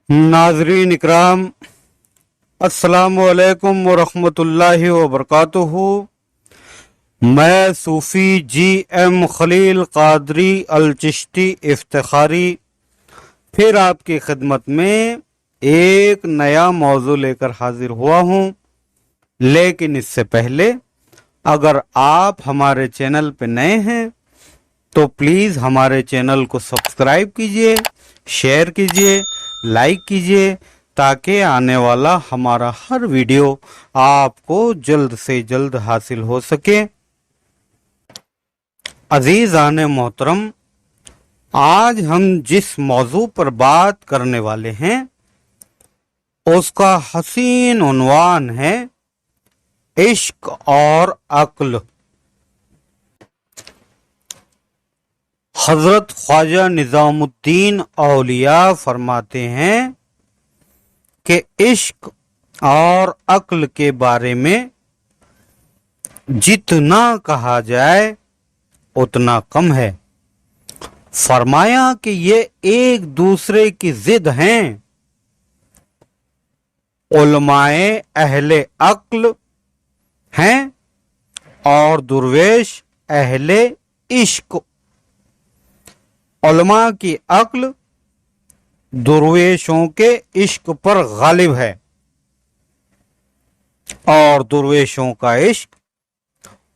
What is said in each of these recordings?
नाजरीन इकराम, अस्सलामु अलैकुम वरहमतुल्लाहि वबरकातुहू। मैं सूफ़ी जी.एम. खलील क़ादरी अल चिश्ती इफ्तिखारी फिर आपकी खिदमत में एक नया मौजू लेकर हाजिर हुआ हूँ। लेकिन इससे पहले अगर आप हमारे चैनल पे नए हैं तो प्लीज़ हमारे चैनल को सब्सक्राइब कीजिए, शेयर कीजिए, लाइक कीजिए, ताकि आने वाला हमारा हर वीडियो आपको जल्द से जल्द हासिल हो सके। अजीज़ान मोहतरम, आज हम जिस मौजू पर बात करने वाले हैं उसका हसीन उन्वान है इश्क और अक्ल। हजरत ख्वाजा निजामुद्दीन औलिया फरमाते हैं कि इश्क और अक्ल के बारे में जितना कहा जाए उतना कम है। फरमाया कि ये एक दूसरे की जिद हैं। उलमाए अहले अक्ल हैं और दुर्वेश अहले इश्क। उलमा की अक्ल दुर्वेशों के इश्क पर गालिब है और दुर्वेशों का इश्क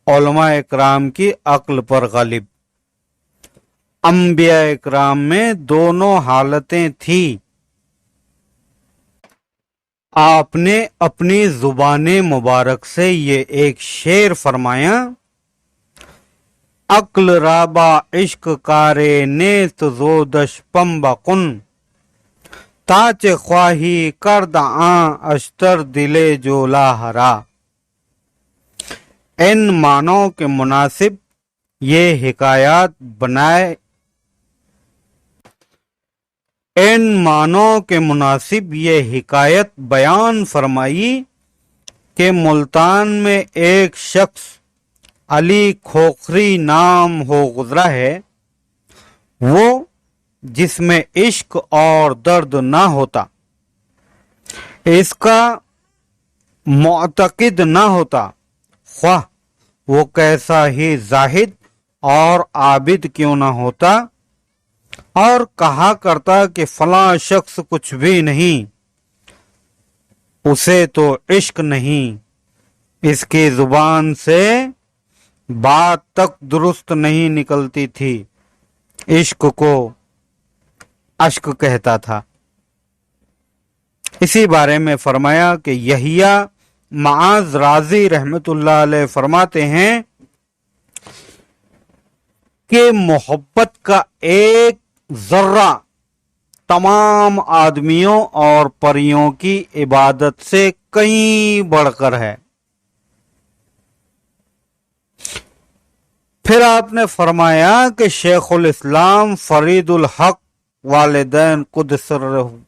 उलमा इकराम की अक्ल पर गालिब। अंबिया इकराम में दोनों हालतें थी। आपने अपनी जुबाने मुबारक से ये एक शेर फरमाया, अक्ल राबा इश्क कारे नेस्त जोदश पम्बकुन, ताच ख्वाही करद आ अश्तर दिले जोला हरा। इन मानों के मुनासिब ये हिकायत बनाए, इन मानों के मुनासिब ये हिकायत बयान फरमाई कि मुल्तान में एक शख्स अली खोखरी नाम हो गुजरा है, वो जिसमें इश्क और दर्द ना होता, इसका मुअतकिद ना होता, ख्वाह वो कैसा ही जाहिद और आबिद क्यों ना होता, और कहा करता कि फलां शख्स कुछ भी नहीं, उसे तो इश्क नहीं। इसकी जुबान से बात तक दुरुस्त नहीं निकलती थी, इश्क को अश्क कहता था। इसी बारे में फरमाया कि यहिया माज राजी रहमतुल्लाह अलैह फरमाते हैं कि मोहब्बत का एक जर्रा तमाम आदमियों और परियों की इबादत से कहीं बढ़कर है। फिर आपने फरमाया कि शेखुल इस्लाम फरीदुल हक वालिदैन कुद्दस सिर्रहु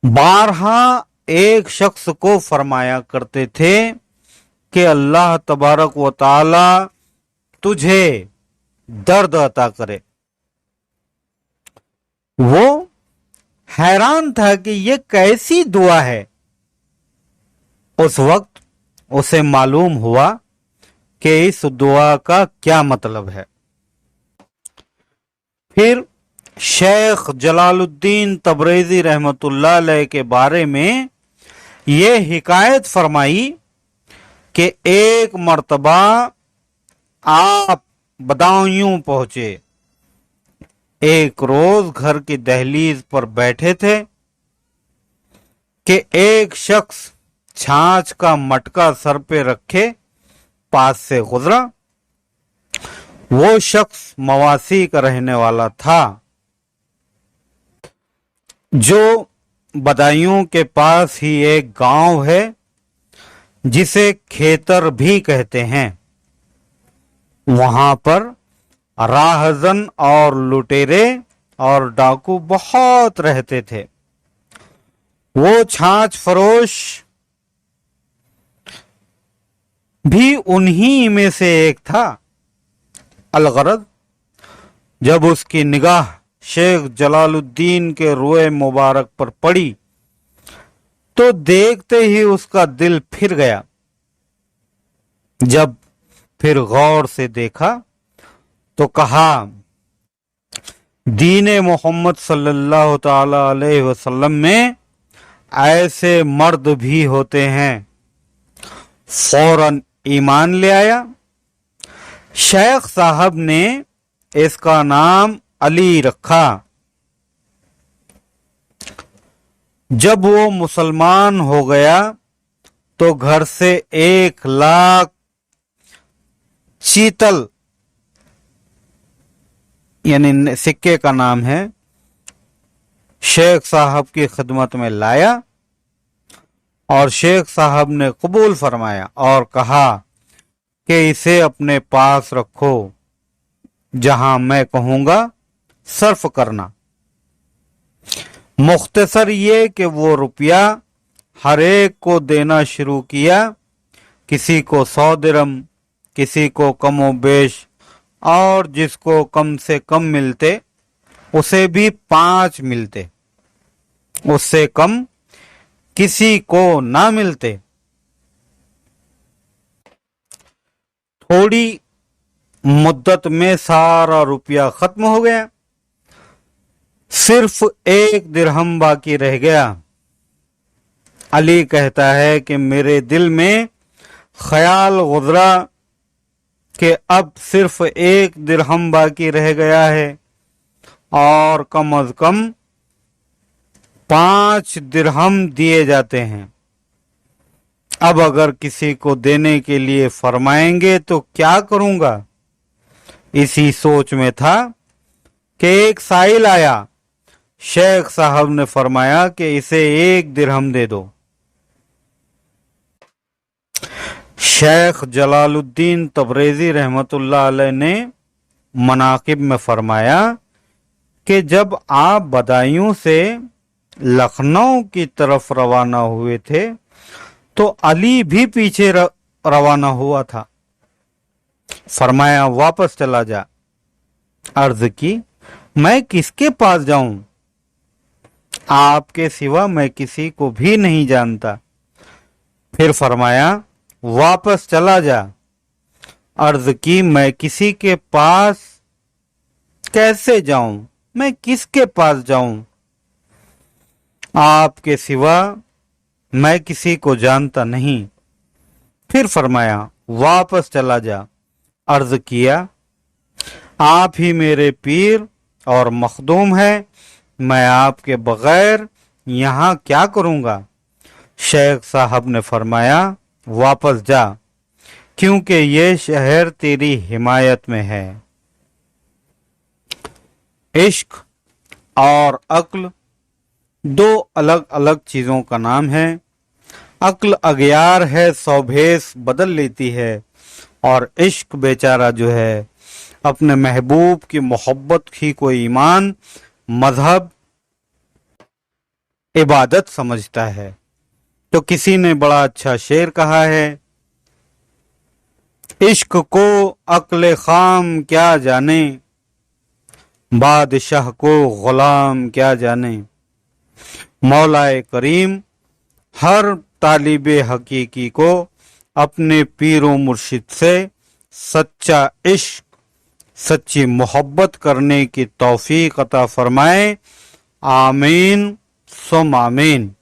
बारहा एक शख्स को फरमाया करते थे कि अल्लाह तबारक व ताला तुझे दर्द अता करे। वो हैरान था कि ये कैसी दुआ है। उस वक्त उसे मालूम हुआ कि इस दुआ का क्या मतलब है। फिर शेख जलालुद्दीन तबरेज़ी रहमतुल्लाह अलैह के बारे में ये हिकायत फरमाई कि एक मर्तबा आप बदायूं पहुंचे। एक रोज घर की दहलीज पर बैठे थे कि एक शख्स छाछ का मटका सर पे रखे पास से गुजरा। वो शख्स मवासी का रहने वाला था, जो बदायूं के पास ही एक गांव है जिसे खेतर भी कहते हैं। वहां पर राहजन और लुटेरे और डाकू बहुत रहते थे। वो छाछ फरोश भी उन्हीं में से एक था। अलगरज जब उसकी निगाह शेख जलालुद्दीन के रोए मुबारक पर पड़ी तो देखते ही उसका दिल फिर गया। जब फिर गौर से देखा तो कहा, दीन मोहम्मद सल्लल्लाहु ताला अलैहि वसल्लम में ऐसे मर्द भी होते हैं। फौरन ईमान ले आया। शेख साहब ने इसका नाम अली रखा। जब वो मुसलमान हो गया तो घर से 1,00,000 चीतल यानी सिक्के का नाम है, शेख साहब की खिदमत में लाया और शेख साहब ने कबूल फरमाया और कहा कि इसे अपने पास रखो, जहां मैं कहूंगा सर्फ करना। मुख्तसर ये कि वो रुपया हर एक को देना शुरू किया, किसी को 100 दिरहम, किसी को कमो बेश, और जिसको कम से कम मिलते उसे भी 5 मिलते, उससे कम किसी को ना मिलते। थोड़ी मुद्दत में सारा रुपया खत्म हो गया, सिर्फ 1 दिरहम बाकी रह गया। अली कहता है कि मेरे दिल में ख्याल गुजरा कि अब सिर्फ 1 दिरहम बाकी रह गया है और कम अज कम 5 दिरहम दिए जाते हैं। अब अगर किसी को देने के लिए फरमाएंगे तो क्या करूंगा। इसी सोच में था कि एक साइल आया। शेख साहब ने फरमाया कि इसे 1 दिरहम दे दो। शेख जलालुद्दीन तबरेजी रहमतुल्लाह अलैह ने मनाकिब में फरमाया कि जब आप बदायूं से लखनऊ की तरफ रवाना हुए थे तो अली भी पीछे रवाना हुआ था। फरमाया वापस चला जा। अर्ज की, मैं किसके पास जाऊं, आपके सिवा मैं किसी को भी नहीं जानता। फिर फरमाया वापस चला जा। अर्ज की, मैं किसी के पास कैसे जाऊं, मैं किसके पास जाऊं, आपके सिवा मैं किसी को जानता नहीं। फिर फरमाया वापस चला जा। अर्ज किया, आप ही मेरे पीर और मखदूम है, मैं आपके बगैर यहां क्या करूंगा। शेख साहब ने फरमाया वापस जा, क्योंकि ये शहर तेरी हिमायत में है। इश्क और अक्ल 2 अलग अलग चीजों का नाम है। अक्ल अगियार है, 100 भेस बदल लेती है, और इश्क बेचारा जो है अपने महबूब की मोहब्बत ही को ईमान, मजहब, इबादत समझता है। तो किसी ने बड़ा अच्छा शेर कहा है, इश्क को अक्ल खाम क्या जाने, बादशाह को गुलाम क्या जाने। मौलाए करीम हर तालिबे हकीकी को अपने पीरों मुर्शिद से सच्चा इश्क, सच्ची मोहब्बत करने की तौफीक अता फरमाए। आमीन सुम आमीन।